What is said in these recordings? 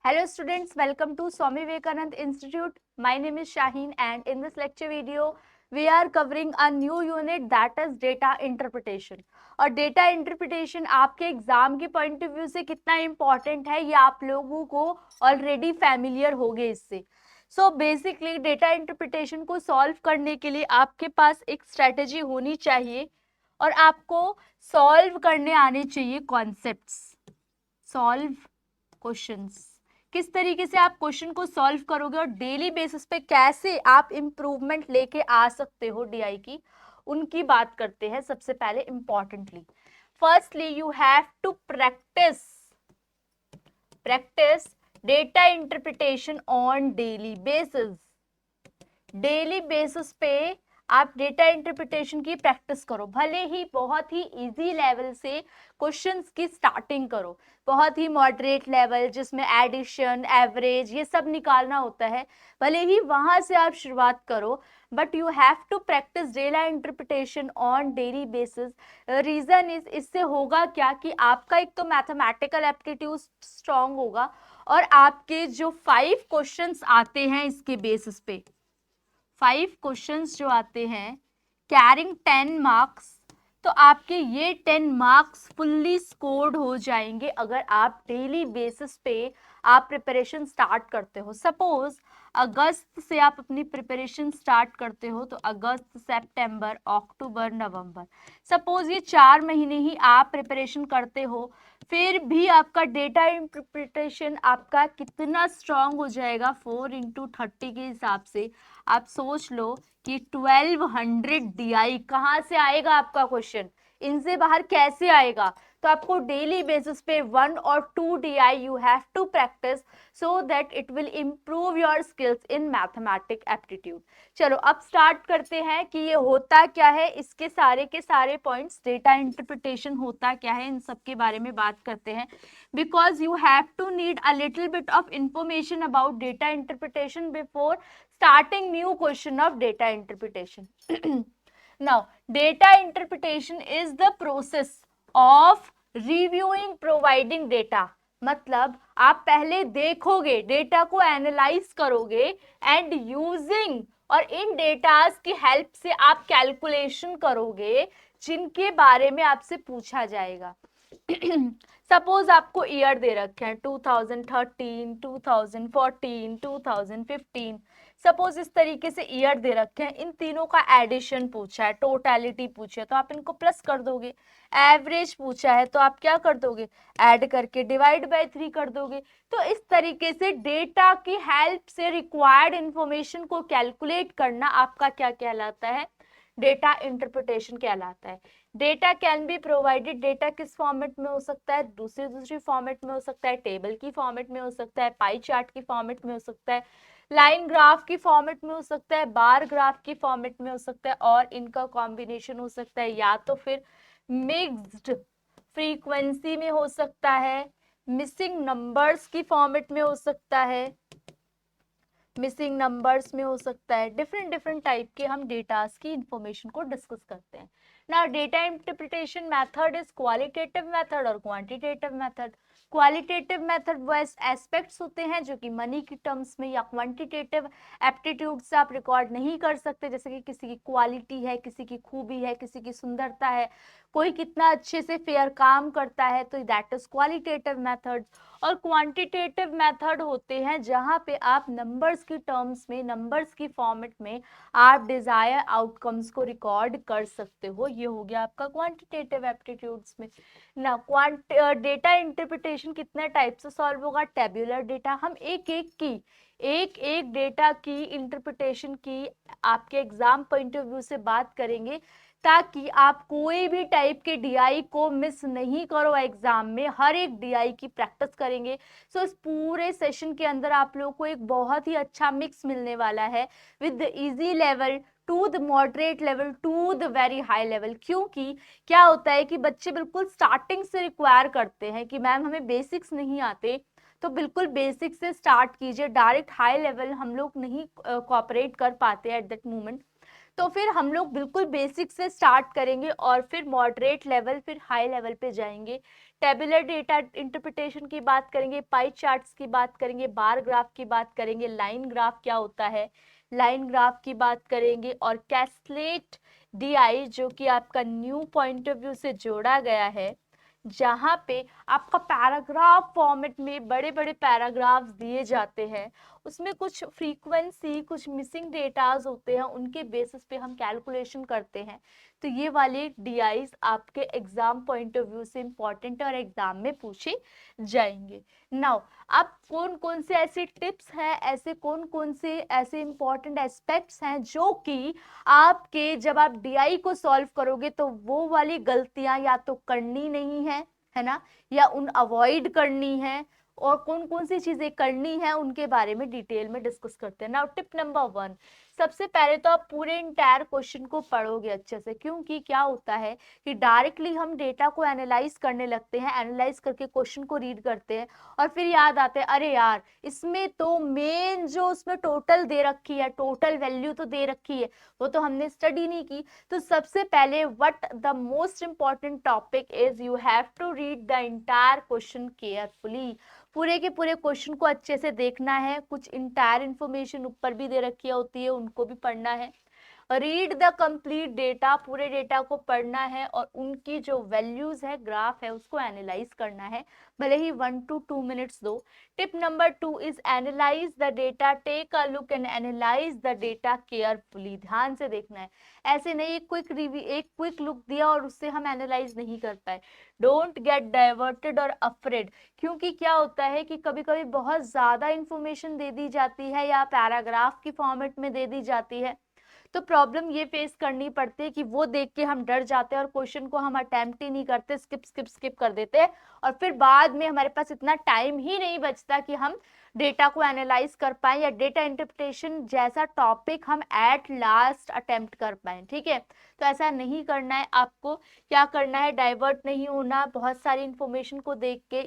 Hello students, welcome to Swami Vivekanand Institute. My name is Shaheen and in this lecture video we are covering a new unit that is data interpretation. और data interpretation आपके exam के point of view से कितना important है ये आप लोगों को ऑलरेडी फैमिलियर हो गए इससे. सो बेसिकली डेटा इंटरप्रिटेशन को सॉल्व करने के लिए आपके पास एक स्ट्रेटेजी होनी चाहिए और आपको सॉल्व करने आने चाहिए कॉन्सेप्ट्स. सॉल्व क्वेश्चंस, किस तरीके से आप क्वेश्चन को सॉल्व करोगे और डेली बेसिस पे कैसे आप इंप्रूवमेंट लेके आ सकते हो डीआई की, उनकी बात करते हैं. सबसे पहले importantly, firstly you have to practise data interpretation on daily basis. Daily basis पे आप डेटा इंटरप्रिटेशन की प्रैक्टिस करो. भले ही बहुत ही इजी लेवल से क्वेश्चंस की स्टार्टिंग करो, बहुत ही मॉडरेट लेवल जिसमें एडिशन, एवरेज ये सब निकालना होता है, भले ही वहां से आप शुरुआत करो, but you have to practise data interpretation on daily basis. Reason is, इससे होगा क्या कि आपका एक तो मैथमेटिकल एप्टीट्यूड स्ट्रांग होगा और आपके जो 5 क्वेश्चंस आते हैं इसके बेसिस पे, 5 क्वेश्चंस जो आते हैं कैरिंग 10 मार्क्स, तो आपके ये 10 मार्क्स फुल्ली स्कोर्ड हो जाएंगे अगर आप डेली बेसिस पे आप प्रिपरेशन स्टार्ट करते हो. सपोज अगस्त से आप अपनी प्रिपरेशन स्टार्ट करते हो, तो अगस्त, सितंबर, अक्टूबर, नवंबर, सपोज ये 4 महीने ही आप प्रिपरेशन करते हो, फिर भी आपका डेटा इंटरप्रिटेशन आपका कितना स्ट्रांग हो जाएगा 4 into 30 के हिसाब से. आप सोच लो कि 1200 DI कहाँ से आएगा आपका क्वेश्चन, इनसे बाहर कैसे आएगा. तो आपको डेली बेसिस पे 1 or 2 DI you have to practise so that it will improve your skills in mathematic aptitude. चलो अब स्टार्ट करते हैं कि ये होता क्या है, इसके सारे के सारे पॉइंट्स, डेटा इंटरप्रिटेशन होता क्या है, इन सब के बारे में बात करते हैं. Because you have to need a little bit of information about data interpretation before starting new question of data interpretation. Now data interpretation is the process of reviewing providing data. मतलब आप पहले देखोगे, डेटा को analyse करोगे and using, और इन datas की help से आप कैलकुलेशन करोगे जिनके बारे में आपसे पूछा जाएगा. सपोज आपको ईयर दे रखे हैं 2013, 2014, 2015, सपोज इस तरीके से ईयर दे रखे हैं, इन तीनों का एडिशन पूछा है, टोटलिटी पूछी है तो आप इनको प्लस कर दोगे. एवरेज पूछा है तो आप क्या कर दोगे, ऐड करके डिवाइड बाय 3 कर दोगे. तो इस तरीके से डेटा की हेल्प से रिक्वायर्ड इंफॉर्मेशन को कैलकुलेट करना आपका क्या कहलाता है, डेटा इंटरप्रिटेशन कहलाता है. Data can be provided, data किस फॉर्मेट में हो सकता है, दूसरी फॉर्मेट में हो सकता है, टेबल की फॉर्मेट में हो सकता है, पाई चार्ट की फॉर्मेट में हो सकता है, लाइन ग्राफ की फॉर्मेट में हो सकता है, बार ग्राफ की फॉर्मेट में हो सकता है, और इनका कॉम्बिनेशन हो सकता है, या तो फिर मिक्स्ड फ्रीक्वेंसी में हो सकता है, मिसिंग नंबर्स की फॉर्मेट में हो सकता है, मिसिंग नंबर्स में हो सकता है. डिफरेंट टाइप के हम डेटास की इंफॉर्मेशन को डिस्कस करते हैं. Now data interpretation method is qualitative method और क्वांटिटेटिव मेथड. क्वालिटेटिव मेथड वो एस्पेक्ट्स होते हैं जो कि मनी की टर्म्स में या क्वांटिटेटिव एप्टीट्यूड से आप रिकॉर्ड नहीं कर सकते, जैसे कि किसी की क्वालिटी है, किसी की खूबी है, किसी की सुंदरता है, कोई कितना अच्छे से फेयर काम करता है, तो दैट इज क्वालिटेटिव मेथड. और क्वांटिटेटिव मेथड होते हैं जहां पे आप नंबर्स की टर्म्स में, नंबर्स की फॉर्मेट में आप डिजायर आउटकम्स को रिकॉर्ड कर सकते हो. ये हो गया आपका क्वांटिटेटिव एप्टीट्यूड्स में. ना डेटा इंटरप्रिटेशन कितने टाइप से सॉल्व होगा, टेब्यूलर डेटा, हम एक डेटा की इंटरप्रिटेशन की आपके एग्जाम पॉइंट ऑफ व्यू से बात करेंगे ताकि आप कोई भी टाइप के डीआई को मिस नहीं करो. एग्जाम में हर एक डीआई की प्रैक्टिस करेंगे. सो इस पूरे सेशन के अंदर आप लोगों को एक बहुत ही अच्छा मिक्स मिलने वाला है with the easy level to the moderate level to the very high level. क्योंकि क्या होता है कि बच्चे बिल्कुल स्टार्टिंग से रिक्वायर करते हैं कि मैम हमें बेसिक्स नहीं आते, तो बिल्कुल बेसिक से स्टार्ट कीजिए, डायरेक्ट हाई लेवल हम लोग नहीं कोऑपरेट कर पाते एट दैट मोमेंट. तो फिर हम लोग बिल्कुल बेसिक से स्टार्ट करेंगे और फिर मॉडरेट लेवल, फिर हाई लेवल पे जाएंगे. टेबुलर डेटा इंटरप्रिटेशन की बात करेंगे, पाई चार्ट्स की बात करेंगे, बार ग्राफ की बात करेंगे, लाइन ग्राफ क्या होता है, लाइन ग्राफ की बात करेंगे, और कैस्केड डीआई जो कि आपका न्यू पॉइंट ऑफ व्यू से जोड़ा गया है, जहां पे आपका पैराग्राफ फॉर्मेट में बड़े बड़े पैराग्राफ्स दिए जाते हैं, उसमें कुछ फ्रीक्वेंसी, कुछ मिसिंग डेटाज होते हैं, उनके बेसिस पे हम कैलकुलेशन करते हैं। तो ये वाले डीआईज आपके एग्जाम पॉइंट ऑफ व्यू से इंपॉर्टेंट है और एग्जाम में पूछे जाएंगे। नाउ अब कौन कौन से ऐसे टिप्स हैं, ऐसे कौन कौन से ऐसे इंपॉर्टेंट एस्पेक्ट्स हैं जो कि आपके जब आप डीआई को सॉल्व करोगे तो वो वाली गलतियां या तो करनी नहीं है ना, या उन अवॉइड करनी है, और कौन कौन सी चीजें करनी है उनके बारे में डिटेल में डिस्कस करते हैं। नाउ टिप नंबर 1, सबसे पहले तो आप पूरे इंटायर क्वेश्चन को पढ़ोगे अच्छे से, क्योंकि क्या होता है कि डायरेक्टली हम डेटा को एनालाइज करने लगते हैं, एनालाइज करके क्वेश्चन को रीड करते हैं और फिर याद आते हैं अरे यार इसमें तो मेन जो उसमें टोटल दे रखी है, टोटल वैल्यू तो दे रखी है, वो तो हमने स्टडी नहीं की। तो सबसे पहले what the most important topic is you have to read the entire question carefully. पूरे के पूरे क्वेश्चन को अच्छे से देखना है, कुछ इंटायर इंफॉर्मेशन ऊपर भी दे रखी होती है उनको भी पढ़ना है। रीड द कंप्लीट डेटा, पूरे डेटा को पढ़ना है और उनकी जो वैल्यूज है, ग्राफ है, उसको एनालाइज करना है, भले ही 1 to 2 मिनट्स दो। Tip number 2 is analyse the data, take a look and analyse the data carefully. ध्यान से देखना है, ऐसे नहीं एक क्विक लुक दिया और उससे हम एनालाइज नहीं कर पाए। डोंट गेट डाइवर्टेड और अफ्रेड, क्योंकि क्या होता है कि कभी कभी बहुत ज्यादा इंफॉर्मेशन दे दी जाती है या पैराग्राफ की फॉर्मेट में दे दी जाती है, तो प्रॉब्लम ये फेस करनी पड़ती है कि वो देख के हम डर जाते हैं और क्वेश्चन को हम अटेम्प्ट ही नहीं करते, स्किप कर देते हैं, और फिर बाद में हमारे पास इतना टाइम ही नहीं बचता कि हम डेटा को एनालाइज कर पाएं या डेटा इंटरप्रिटेशन जैसा टॉपिक हम एट लास्ट अटेम्प्ट कर पाएं। ठीक है, तो ऐसा नहीं करना है आपको। क्या करना है, डाइवर्ट नहीं होना, बहुत सारी इंफॉर्मेशन को देख के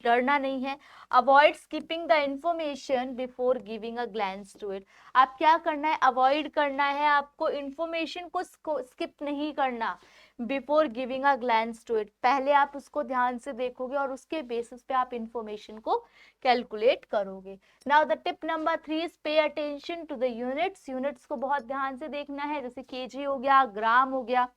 डरना नहीं है। Avoid skipping the information before giving a glance to it. आप क्या करना है, अवॉइड करना है, आपको इंफॉर्मेशन को स्किप नहीं करना before giving a glance to it. पहले आप उसको ध्यान से देखोगे और उसके बेसिस पे आप इंफॉर्मेशन को कैलकुलेट करोगे। Now the tip number 3 is pay attention to the units. Units को बहुत ध्यान से देखना है, जैसे केजी हो गया, ग्राम हो गया।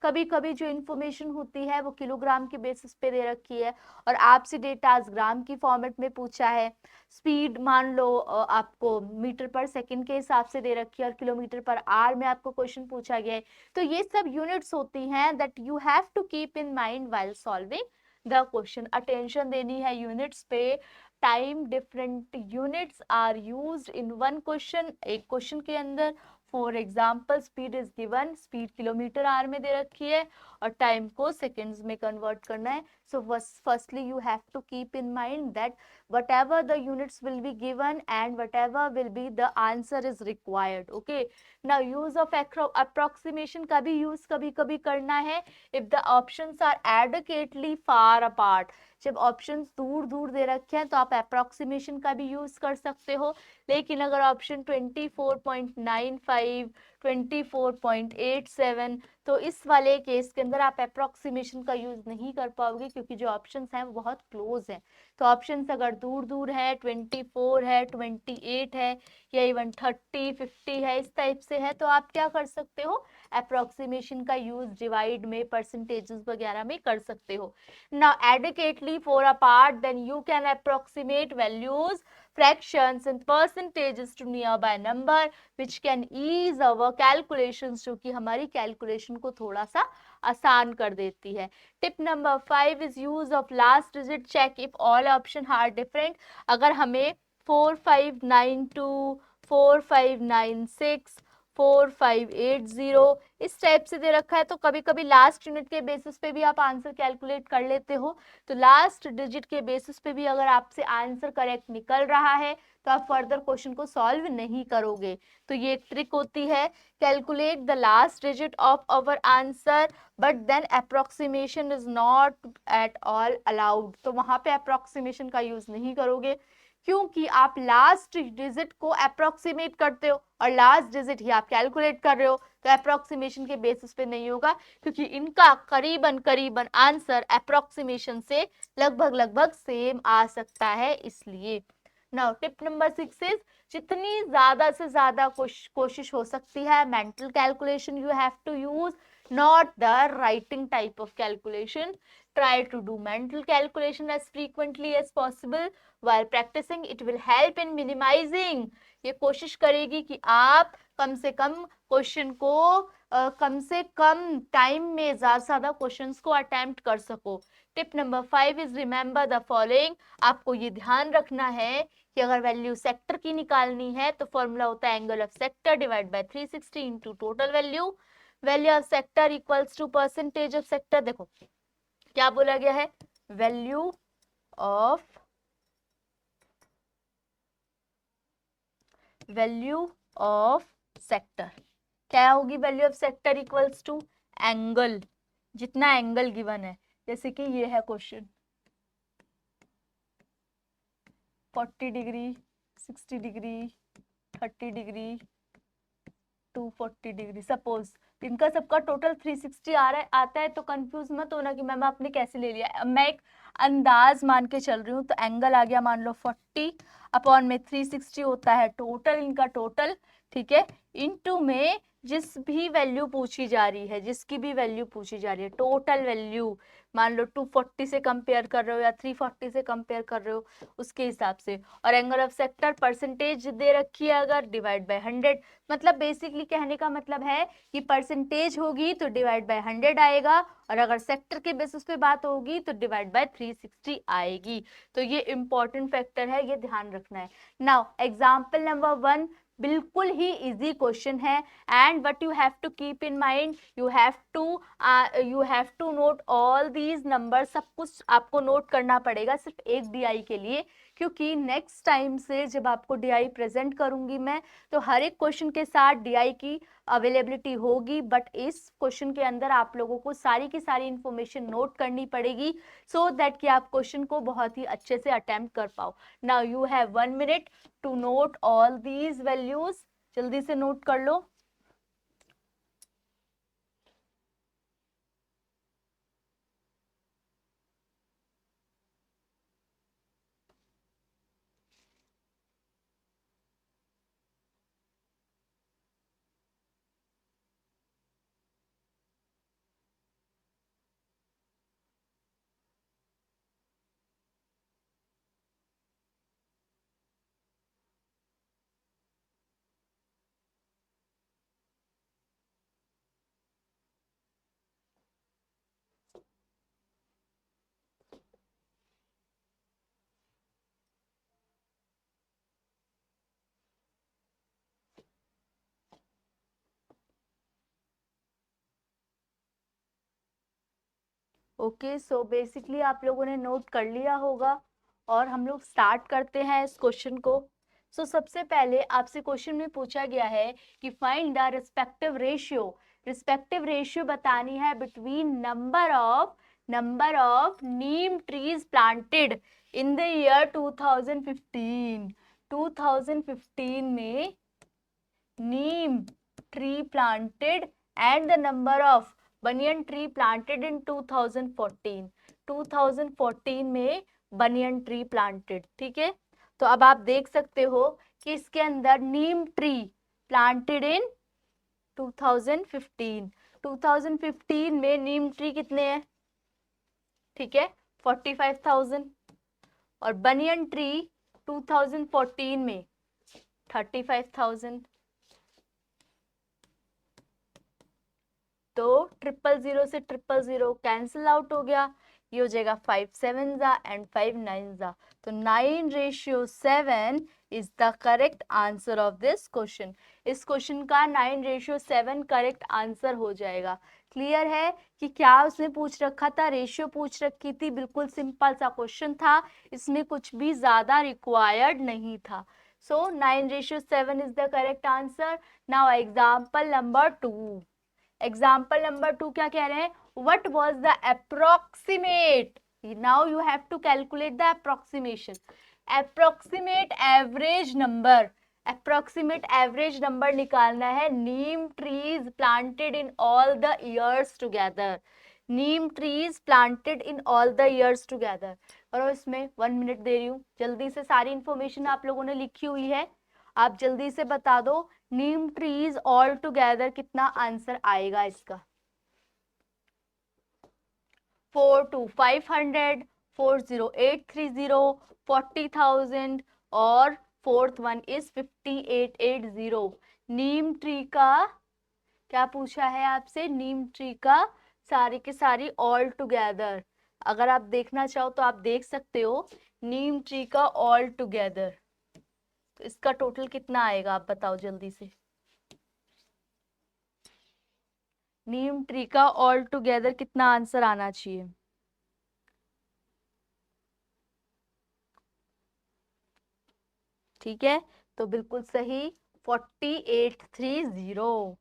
कभी कभी जो इन्फॉर्मेशन होती है वो किलोग्राम के बेसिस पे दे रखी है और आपसे डेटा ग्राम की फॉर्मेट में पूछा है। स्पीड मान लो आपको मीटर पर सेकंड के हिसाब से दे रखी है और किलोमीटर पर आवर में आपको क्वेश्चन पूछा गया है। तो ये सब यूनिट्स होती हैं that you have to keep in mind while solving the question. Attention देनी है यूनिट्स पे। Time different units are used in one question, एक क्वेश्चन के अंदर। For example speed is given, speed kilometre hour में दे रखी है और टाइम को सेकेंड्स में कन्वर्ट करना है। So firstly you have to keep in mind that whatever the units will be given and whatever will be the answer is required. Okay, now use of approximation का भी use कभी कभी करना है if the options are adequately far apart। जब options दूर दूर दे रखे हैं तो आप अप्रोक्सीमेशन का भी यूज कर सकते हो, लेकिन अगर ऑप्शन 24.95, 24.87, तो इस वाले केस के अंदर आप अप्रोक्सीमेशन का यूज नहीं कर पाओगे क्योंकि जो ऑप्शंस हैं वो बहुत क्लोज हैं। तो ऑप्शंस अगर दूर दूर है, 24 है, 28 है या इवन 30, 50 है, इस टाइप से है, तो आप क्या कर सकते हो, अप्रोक्सीमेशन का यूज डिवाइड में, परसेंटेजेस वगैरह में कर सकते हो। Now adequately for a part, then you can approximate values, fractions and percentages to nearby number which can ease our calculations, जो कि हमारी कैलकुलेशन को थोड़ा सा आसान कर देती है। Tip number 5 is use of last digit check if all option are different. अगर हमें 4592, 4596, 4580 इस टाइप से दे रखा है तो कभी कभी लास्ट यूनिट के बेसिस पे भी आप आंसर कैलकुलेट कर लेते हो। तो लास्ट डिजिट के बेसिस पे भी अगर आपसे आंसर करेक्ट निकल रहा है तो आप फर्दर क्वेश्चन को सॉल्व नहीं करोगे। तो ये एक ट्रिक होती है, calculate the last digit of our answer but then approximation is not at all allowed. तो वहां पे अप्रोक्सीमेशन का यूज नहीं करोगे क्योंकि आप लास्ट डिजिट को अप्रोक्सीमेट करते हो और लास्ट डिजिट ही आप कैलकुलेट कर रहे हो, तो अप्रोक्सीमेशन के बेसिस पे नहीं होगा, क्योंकि इनका करीबन करीबन आंसर अप्रोक्सीमेशन से लगभग लगभग सेम आ सकता है, इसलिए। नाउ टिप नंबर 6 इज, जितनी ज्यादा से ज्यादा कोशिश हो सकती है mental calculation you have to use, not the writing type of calculation. Try to do mental calculation as frequently as possible while practicing. It will help in minimizing. ये कोशिश करेगी कि आप कम से कम क्वेश्चन को कम से कम टाइम में ज्यादा से ज्यादा क्वेश्चंस को अटेम्प्ट कर सको। Tip number 5 is remember the following. आपको ये ध्यान रखना है कि अगर वैल्यू सेक्टर की निकालनी है तो फॉर्मूला होता है angle of sector divide by 360 into total value. Value of sector equals to percentage of sector. देखो क्या बोला गया है, वैल्यू ऑफ सेक्टर क्या होगी, value of sector equals to angle, जितना एंगल गिवन है। जैसे कि ये है question 40 degree 60 degree 30 degree 240 degree, suppose इनका सबका टोटल 360 आ रहा है, आता है, तो कंफ्यूज मत होना कि मैम आपने कैसे ले लिया। अब मैं एक अंदाज मान के चल रही हूँ, तो एंगल आ गया मान लो 40 अपॉन में 360 होता है टोटल, इनका टोटल, ठीक है, इनटू में जिस भी वैल्यू पूछी जा रही है, जिसकी भी वैल्यू पूछी जा रही है, टोटल वैल्यू मान लो 240 से कंपेयर कर रहे हो या 340 से कंपेयर कर रहे हो, उसके हिसाब से। और एंगल ऑफ सेक्टर परसेंटेज दे रखी है अगर, डिवाइड बाय 100। मतलब बेसिकली कहने का मतलब है कि परसेंटेज होगी तो डिवाइड बाय 100 आएगा, और अगर सेक्टर के बेसिस पे बात होगी तो डिवाइड बाय 360 आएगी। तो ये इंपॉर्टेंट फैक्टर है, ये ध्यान रखना है। नाउ एग्जाम्पल नंबर 1 बिल्कुल ही इजी क्वेश्चन है, and what you have to keep in mind, you have to note all these number. सब कुछ आपको नोट करना पड़ेगा सिर्फ एक डीआई के लिए, क्योंकि नेक्स्ट टाइम से जब आपको डीआई प्रेजेंट करूंगी मैं, तो हर एक क्वेश्चन के साथ डीआई की अवेलेबिलिटी होगी, बट इस क्वेश्चन के अंदर आप लोगों को सारी की सारी इंफॉर्मेशन नोट करनी पड़ेगी, सो दैट कि आप क्वेश्चन को बहुत ही अच्छे से अटेम्प्ट कर पाओ। Now you have 1 minute to note all these values, जल्दी से नोट कर लो। ओके, सो बेसिकली आप लोगों ने नोट कर लिया होगा, और हम लोग स्टार्ट करते हैं इस क्वेश्चन को। सो सबसे पहले आपसे क्वेश्चन में पूछा गया है कि फाइंड द रिस्पेक्टिव रेशियो बतानी है between number of neem trees planted in the year 2015। 2015 में neem tree planted and the number of banyan tree planted in 2014। 2014 में बनियन ट्री प्लांटेड, ठीक है। तो अब आप देख सकते हो कि इसके अंदर नीम ट्री प्लांटेड इन 2015। 2015 में नीम ट्री कितने हैं, ठीक है, 45,000, और बनियन ट्री 2014 में 35,000। तो 000 से 000 कैंसिल आउट हो गया, ये हो जाएगा 5 7 जा एंड 5 9 जा, तो 9:7 is the correct answer of this question. इस क्वेश्चन का 9:7 करेक्ट आंसर हो जाएगा। क्लियर है कि क्या उसने पूछ रखा था, रेशियो पूछ रखी थी, बिल्कुल सिंपल सा क्वेश्चन था, इसमें कुछ भी ज्यादा रिक्वायर्ड नहीं था। So 9:7 is the correct answer. Now example number 2। Example number 2 क्या कह रहे हैं, what was the approximate, now you have to calculate the approximation. Approximate average number, approximate average number निकालना है neem trees planted in all the years together, neem trees planted in all the years together. और इसमें 1 minute दे रही हूँ, जल्दी से सारी information आप लोगों ने लिखी हुई है, आप जल्दी से बता दो नीम ट्रीज ऑल टुगेदर कितना आंसर आएगा इसका। 4 to 500, 40830, 40,000 और fourth one is 5880। Neem tree का क्या पूछा है आपसे, नीम ट्री का सारी के सारी ऑल टुगेदर। अगर आप देखना चाहो तो आप देख सकते हो नीम ट्री का ऑल टुगेदर, तो इसका टोटल कितना आएगा आप बताओ जल्दी से। नीम ट्री का ऑल टुगेदर कितना आंसर आना चाहिए। ठीक है, तो बिल्कुल सही 4830,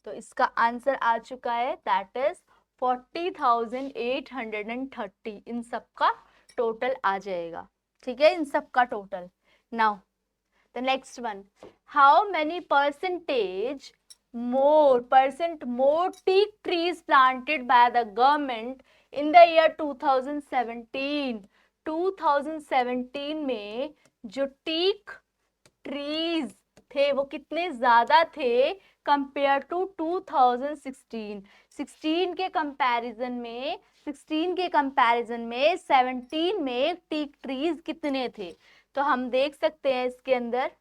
तो इसका आंसर आ चुका है दैट इज 40,830। इन सब का टोटल आ जाएगा। ठीक है, इन सब का total. Now the next one, how many percent more teak trees planted by the government in the year 2017। 2017 में जो टीक ट्रीज थे वो कितने ज्यादा थे कंपेयर टू 2016। 16 के कंपैरिजन में 17 में टीक ट्रीज कितने थे, तो हम देख सकते हैं इसके अंदर,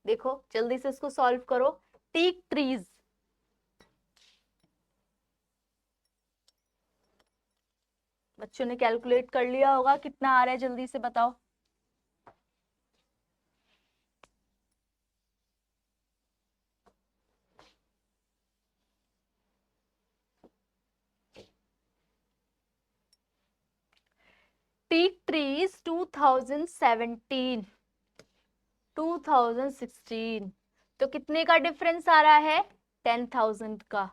देखो जल्दी से इसको सॉल्व करो। टीक ट्रीज, बच्चों ने कैलकुलेट कर लिया होगा कितना आ रहा है, जल्दी से बताओ। टीक ट्रीज 2017 2016, तो कितने का डिफरेंस आ रहा है 10,000 का।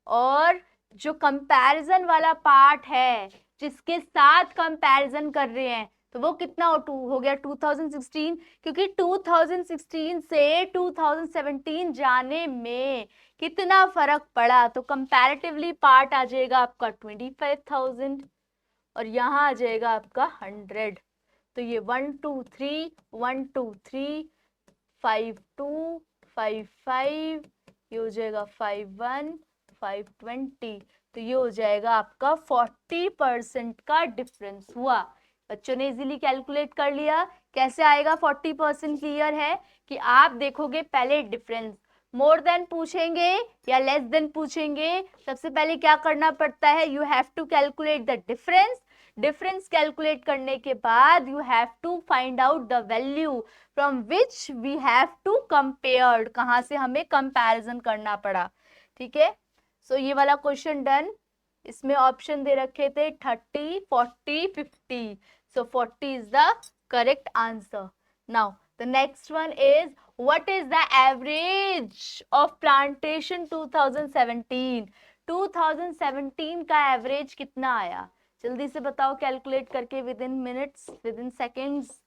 और जो कंपैरिजन वाला पार्ट है जिसके साथ कंपैरिजन कर रहे हैं तो वो कितना हो गया 2016, क्योंकि 2016 से 2017 जाने में कितना फर्क पड़ा, तो कंपैरेटिवली पार्ट आ जाएगा आपका 25,000 और यहाँ आ जाएगा आपका 100। तो ये 1 2 3 1 2 3 5 2 5 5, ये हो जाएगा 5 1 5 20, तो ये हो जाएगा आपका 40% का डिफरेंस हुआ। बच्चों ने इजीली कैलकुलेट कर लिया। कैसे आएगा 40%? क्लियर है कि आप देखोगे पहले डिफरेंस, मोर देन पूछेंगे या लेस देन पूछेंगे, सबसे पहले क्या करना पड़ता है, you have to calculate the difference. Difference calculate करने के बाद you have to find out the value from which we have to compare, कहां से हमें कंपैरिजन करना पड़ा। ठीक है, सो ये वाला क्वेश्चन डन। इसमें ऑप्शन दे रखे थे 30 40 50, सो 40 is the correct answer. Now the next one is what is the average of plantation 2017? 2017 का एवरेज कितना आया, जल्दी से बताओ कैलकुलेट करके within minutes, within seconds,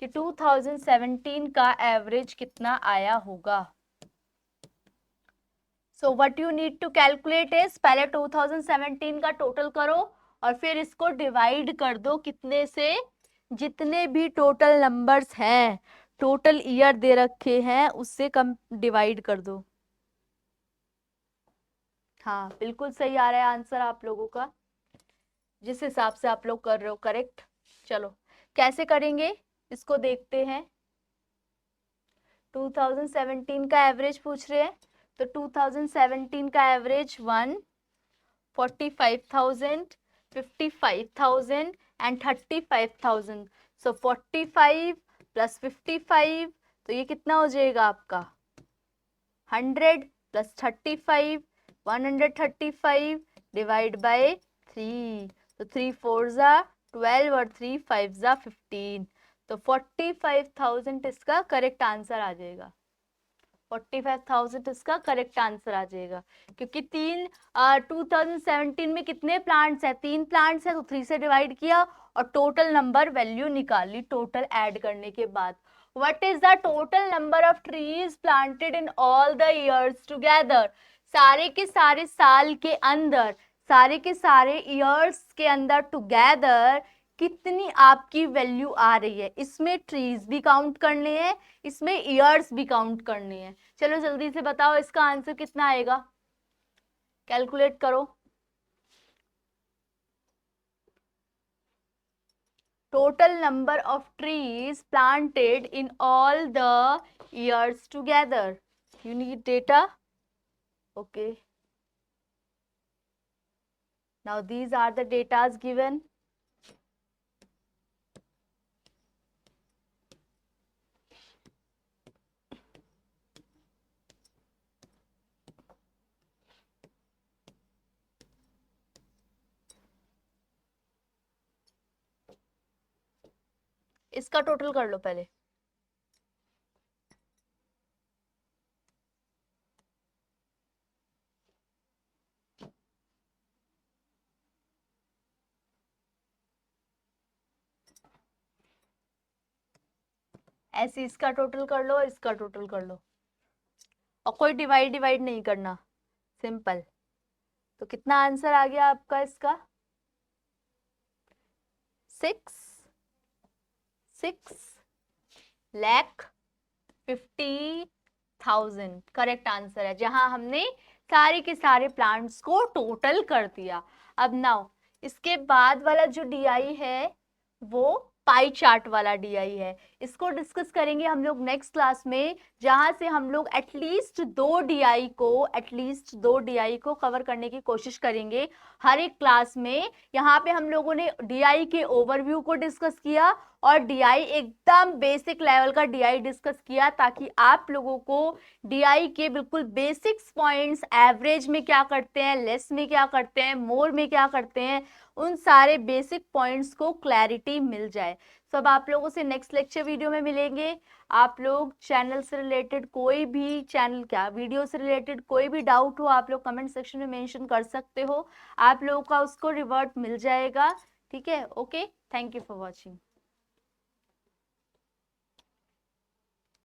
कि 2017 का एवरेज कितना आया होगा। So what you need to calculate is, पहले 2017 का टोटल करो और फिर इसको डिवाइड कर दो कितने से, जितने भी टोटल नंबर्स हैं, टोटल ईयर दे रखे हैं उससे कम डिवाइड कर दो। हाँ बिल्कुल सही आ रहा है आंसर आप लोगों का, जिस हिसाब से आप लोग कर रहे हो करेक्ट। चलो कैसे करेंगे इसको देखते हैं। 2017 का एवरेज पूछ रहे हैं, तो 2017 का एवरेज 1, 45,000, 55,000 एंड 35,000। सो 45 प्लस 55, तो ये कितना हो जाएगा आपका 100 प्लस 35 135 डिवाइड बाय 3, तो 3 4 जा 12 और 3 5 जा 15, तो 45,000 इसका करेक्ट आंसर आ जाएगा। 45,000 इसका करेक्ट आंसर आ जाएगा, क्योंकि 2017 में कितने प्लांट्स हैं, 3 प्लांट्स हैं, तो 3 से डिवाइड किया और टोटल नंबर वैल्यू निकाल ली टोटल ऐड करने के बाद। What is the total number of trees planted in all the years together, सारे के सारे साल के अंदर, सारे के सारे ईयर्स के अंदर टुगेदर कितनी आपकी वैल्यू आ रही है। इसमें ट्रीज भी काउंट करने हैं, इसमें ईयर्स भी काउंट करने हैं। चलो जल्दी से बताओ इसका आंसर कितना आएगा, कैलकुलेट करो। Total number of trees planted in all the years together. You need data? Okay. Now these are the datas given. इसका टोटल कर लो पहले। ऐसे इसका टोटल कर लो, इसका टोटल कर लो, और कोई डिवाइड डिवाइड नहीं करना, सिंपल। तो कितना आंसर आ गया आपका इसका? 6,50,000 करेक्ट आंसर है, जहां हमने सारे के सारे प्लांट्स को टोटल कर दिया। अब नाउ इसके बाद वाला जो डीआई है वो पाई चार्ट वाला डीआई है, इसको डिस्कस करेंगे हम लोग नेक्स्ट क्लास में, जहां से हम लोग एटलीस्ट दो डीआई को कवर करने की कोशिश करेंगे हर एक क्लास में। यहाँ पे हम लोगों ने डीआई के ओवरव्यू को डिस्कस किया और डीआई एकदम बेसिक लेवल का डीआई डिस्कस किया, ताकि आप लोगों को डीआई के बिल्कुल बेसिक्स पॉइंट्स, एवरेज में क्या करते हैं, लेस में क्या करते हैं, मोर में क्या करते हैं, उन सारे बेसिक पॉइंट्स को क्लैरिटी मिल जाए। सब आप लोगों से नेक्स्ट लेक्चर वीडियो में मिलेंगे। आप लोग चैनल से रिलेटेड कोई भी वीडियो से रिलेटेड कोई भी डाउट हो, आप लोग कमेंट सेक्शन में मेंशन कर सकते हो, आप लोगों का उसको रिवर्ट मिल जाएगा। ठीक है, okay, thank you for watching.